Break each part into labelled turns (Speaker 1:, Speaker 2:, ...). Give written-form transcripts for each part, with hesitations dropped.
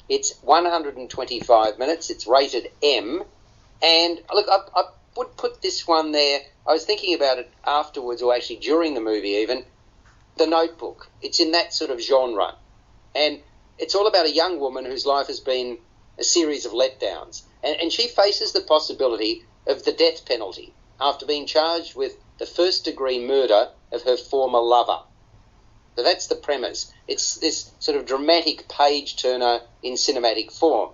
Speaker 1: It's 125 minutes. It's rated M. And look, I would put this one there. I was thinking about it afterwards, or actually during the movie even. The Notebook. It's in that sort of genre. And it's all about a young woman whose life has been a series of letdowns. And she faces the possibility of the death penalty after being charged with the first-degree murder of her former lover. So that's the premise. It's this sort of dramatic page-turner in cinematic form.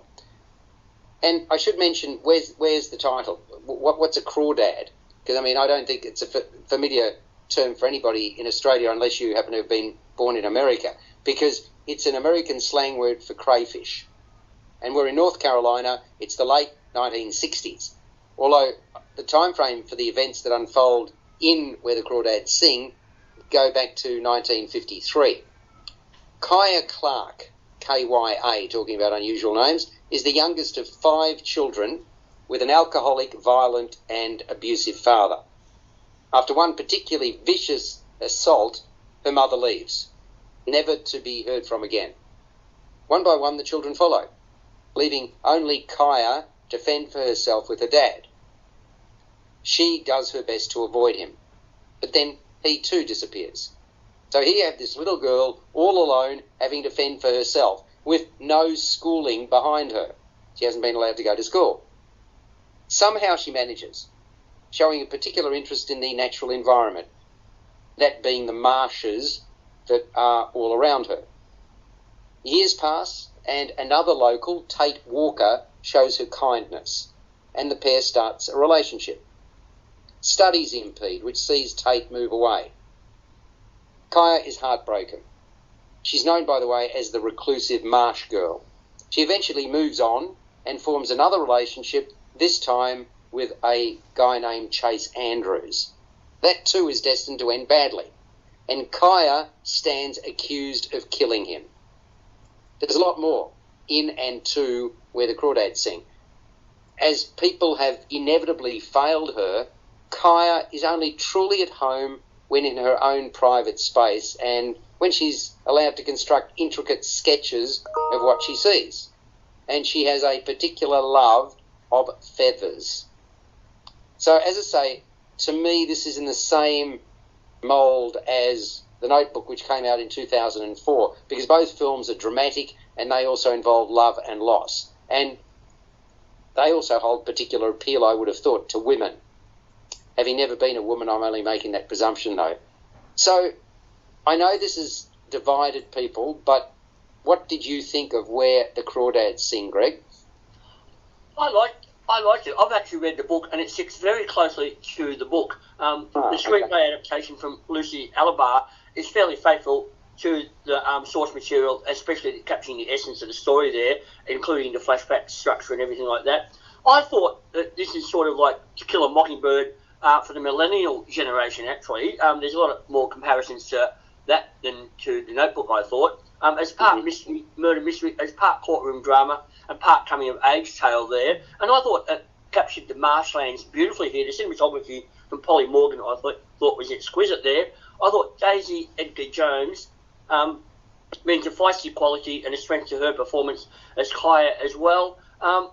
Speaker 1: And I should mention, where's the title? What's a crawdad? Because, I mean, I don't think it's a familiar term for anybody in Australia unless you happen to have been born in America, because it's an American slang word for crayfish. And we're in North Carolina. It's the late 1960s. Although the time frame for the events that unfold in Where the Crawdads Sing go back to 1953. Kaya Clark, K-Y-A, talking about unusual names, is the youngest of 5 children with an alcoholic, violent and abusive father. After one particularly vicious assault, her mother leaves, never to be heard from again. One by one, the children follow, leaving only Kaya to fend for herself with her dad. She does her best to avoid him, but then he too disappears. So here you have this little girl all alone having to fend for herself with no schooling behind her. She hasn't been allowed to go to school. Somehow she manages, showing a particular interest in the natural environment, that being the marshes that are all around her. Years pass, and another local, Tate Walker, shows her kindness, and the pair starts a relationship. Studies impede, which sees Tate move away. Kaya is heartbroken. She's known, by the way, as the reclusive marsh girl. She eventually moves on and forms another relationship, this time with a guy named Chase Andrews. That too is destined to end badly, and Kaya stands accused of killing him. There's a lot more in and to Where the Crawdads Sing. As people have inevitably failed her, Kaya is only truly at home when in her own private space and when she's allowed to construct intricate sketches of what she sees. And she has a particular love of feathers. So, as I say, to me, this is in the same mould as The Notebook, which came out in 2004, because both films are dramatic and they also involve love and loss. And they also hold particular appeal, I would have thought, to women. Having never been a woman, I'm only making that presumption, though. So, I know this has divided people, but what did you think of Where the Crawdads Sing, Greg?
Speaker 2: I liked it. I've actually read the book, and it sticks very closely to the book. The screenplay adaptation from Lucy Alabar is fairly faithful to the source material, especially capturing the essence of the story there, including the flashback structure and everything like that. I thought that this is sort of like To Kill a Mockingbird for the millennial generation, actually. There's a lot more comparisons to that than to The Notebook, I thought. As part murder mystery, as part courtroom drama, and part coming-of-age tale there. And I thought it captured the marshlands beautifully here. The cinematography from Polly Morgan, I thought was exquisite there. I thought Daisy Edgar Jones brings a feisty quality and a strength to her performance as Kaya as well. I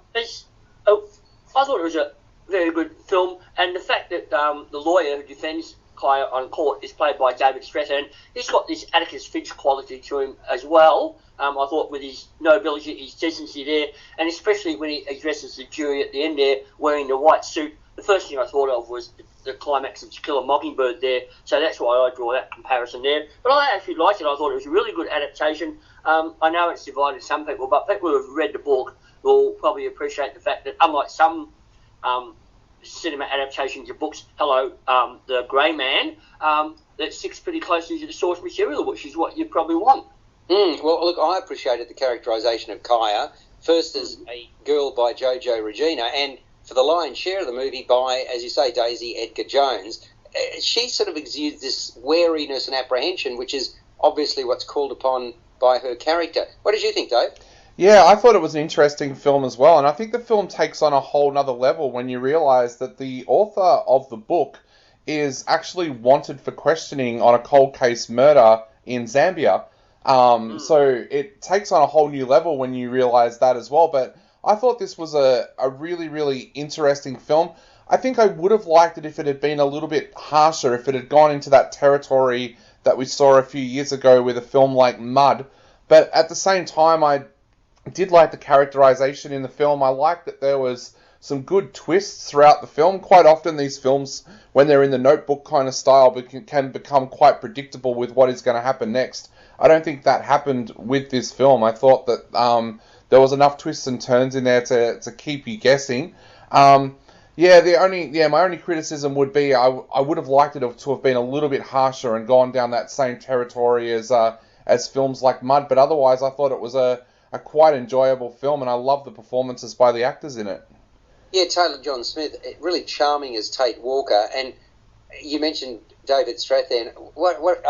Speaker 2: thought it was a very good film, and the fact that the lawyer who defends Kaya on court is played by David Strathairn. He's got this Atticus Finch quality to him as well. I thought with his nobility, his decency there, and especially when he addresses the jury at the end there, wearing the white suit. The first thing I thought of was the climax of To Kill a Mockingbird there, so that's why I draw that comparison there. But I actually liked it. I thought it was a really good adaptation. I know it's divided some people, but people who have read the book will probably appreciate the fact that, unlike some cinema adaptations of books, The Grey Man, that sticks pretty closely to the source material, which is what you probably want.
Speaker 1: Well, look, I appreciated the characterisation of Kaya, first as a girl by Jojo Regina, and for the lion's share of the movie by, as you say, Daisy Edgar Jones. She sort of exudes this wariness and apprehension, which is obviously what's called upon by her character. What did you think, Dave?
Speaker 3: Yeah, I thought it was an interesting film as well, and I think the film takes on a whole nother level when you realise that the author of the book is actually wanted for questioning on a cold case murder in Zambia. So it takes on a whole new level when you realise that as well. But I thought this was a really, really interesting film. I think I would have liked it if it had been a little bit harsher, if it had gone into that territory that we saw a few years ago with a film like Mud. But at the same time, I did like the characterization in the film. I liked that there was some good twists throughout the film. Quite often these films, when they're in the Notebook kind of style, can become quite predictable with what is going to happen next. I don't think that happened with this film. I thought that there was enough twists and turns in there to keep you guessing. My only criticism would be I would have liked it to have been a little bit harsher and gone down that same territory as films like Mud. But otherwise, I thought it was a quite enjoyable film, and I love the performances by the actors in it.
Speaker 1: Yeah, Taylor John Smith, really charming as Tate Walker, and you mentioned David Strathairn.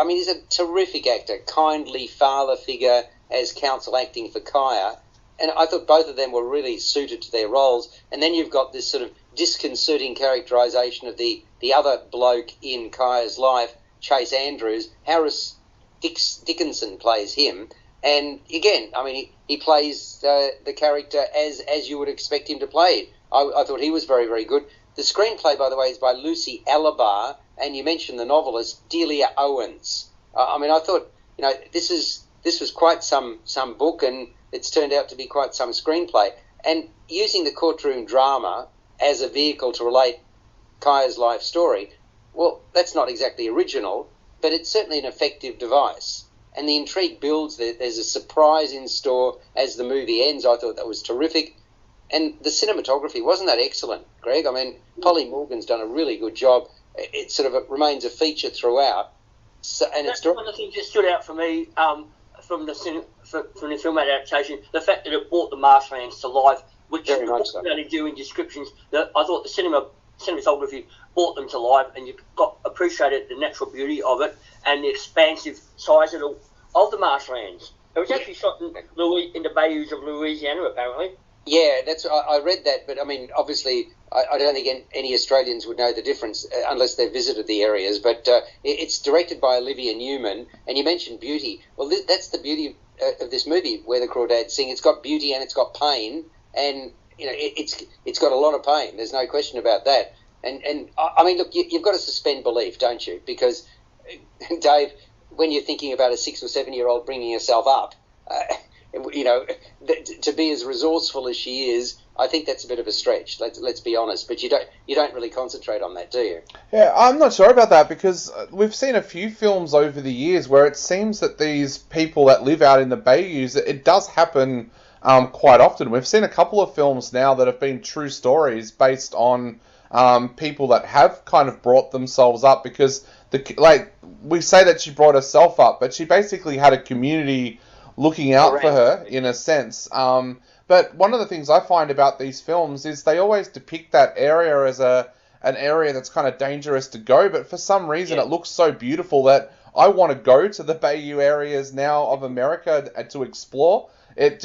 Speaker 1: He's a terrific actor, kindly father figure as counsel acting for Kaya, and I thought both of them were really suited to their roles. And then you've got this sort of disconcerting characterisation of the other bloke in Kaya's life, Chase Andrews. Harris Dickinson plays him, and again, he plays the character as you would expect him to play it. I thought he was very, very good. The screenplay, by the way, is by Lucy Alabar, and you mentioned the novelist Delia Owens. I thought, this was quite some book, and it's turned out to be quite some screenplay. And using the courtroom drama as a vehicle to relate Kaya's life story, well, that's not exactly original, but it's certainly an effective device. And the intrigue builds. There's a surprise in store as the movie ends. I thought that was terrific. And the cinematography, wasn't that excellent, Greg? Polly Morgan's done a really good job. It sort of remains a feature throughout.
Speaker 2: That's one of the things that stood out for me from the film adaptation, the fact that it brought the marshlands to life, which you could only do in descriptions. I thought the cinematography brought them to life, and you appreciated the natural beauty of it and the expansive size of the marshlands. It was actually shot in the bayous of Louisiana, apparently.
Speaker 1: Yeah, I read that, but obviously, I don't think any Australians would know the difference unless they've visited the areas. But it's directed by Olivia Newman, and you mentioned beauty. Well, that's the beauty of this movie, where the Crawdads sing. It's got beauty and it's got pain, and it's got a lot of pain. There's no question about that. And look, you've got to suspend belief, don't you? Because Dave, when you're thinking about a 6 or 7 year old bringing herself up. To be as resourceful as she is, I think that's a bit of a stretch. Let's be honest. But you don't really concentrate on that, do you?
Speaker 3: Yeah, I'm not sure about that, because we've seen a few films over the years where it seems that these people that live out in the bayous, it does happen quite often. We've seen a couple of films now that have been true stories based on people that have kind of brought themselves up, because we say that she brought herself up, but she basically had a community looking out for her, in a sense. But one of the things I find about these films is they always depict that area as an area that's kind of dangerous to go, but for some reason it looks so beautiful that I want to go to the Bayou areas now of America to explore. It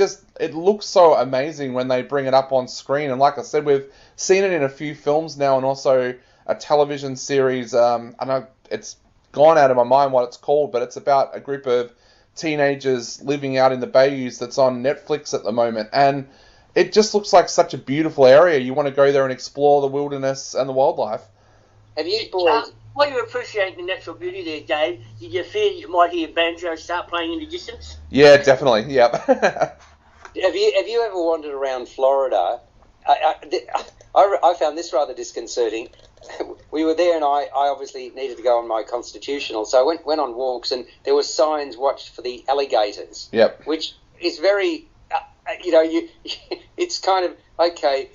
Speaker 3: looks so amazing when they bring it up on screen, and like I said, we've seen it in a few films now, and also a television series. I know it's gone out of my mind what it's called, but it's about a group of teenagers living out in the bayous that's on Netflix at the moment, and it just looks like such a beautiful area. You want to go there and explore the wilderness and the wildlife.
Speaker 1: Have you boys...
Speaker 2: While you appreciate the natural beauty there, Dave, did you fear you might hear banjo start playing in the distance?
Speaker 3: Yeah, definitely. Yep.
Speaker 1: Have you ever wandered around Florida? I found this rather disconcerting. We were there, and I obviously needed to go on my constitutional, so I went on walks, and there were signs watched for the alligators.
Speaker 3: Yep.
Speaker 1: Which is very, it's kind of, okay,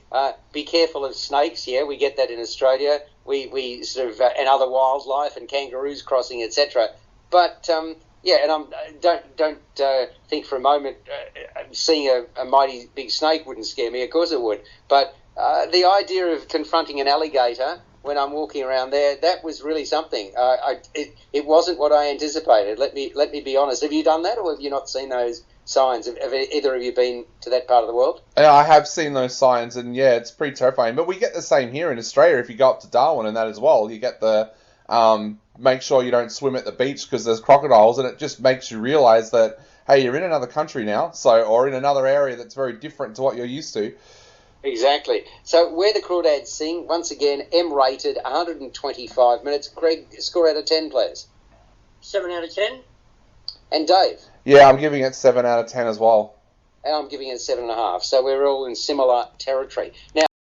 Speaker 1: be careful of snakes. Yeah, we get that in Australia. We sort of, and other wildlife and kangaroos crossing, etc. But and don't think for a moment seeing a mighty big snake wouldn't scare me. Of course it would. But the idea of confronting an alligator when I'm walking around there, that was really something. It wasn't what I anticipated. Let me be honest. Have you done that, or have you not seen those signs? Have either of you been to that part of the world?
Speaker 3: Yeah, I have seen those signs, and yeah, it's pretty terrifying. But we get the same here in Australia. If you go up to Darwin and that as well, you get the make sure you don't swim at the beach because there's crocodiles, and it just makes you realise that, hey, you're in another country now, or in another area that's very different to what you're used to.
Speaker 1: Exactly. So Where the Crawdads Sing, once again, M-rated, 125 minutes. Greg, score out of 10, please.
Speaker 2: 7 out of 10.
Speaker 1: And Dave?
Speaker 3: Yeah, I'm giving it 7 out of 10 as well.
Speaker 1: And I'm giving it 7.5. So we're all in similar territory. Now,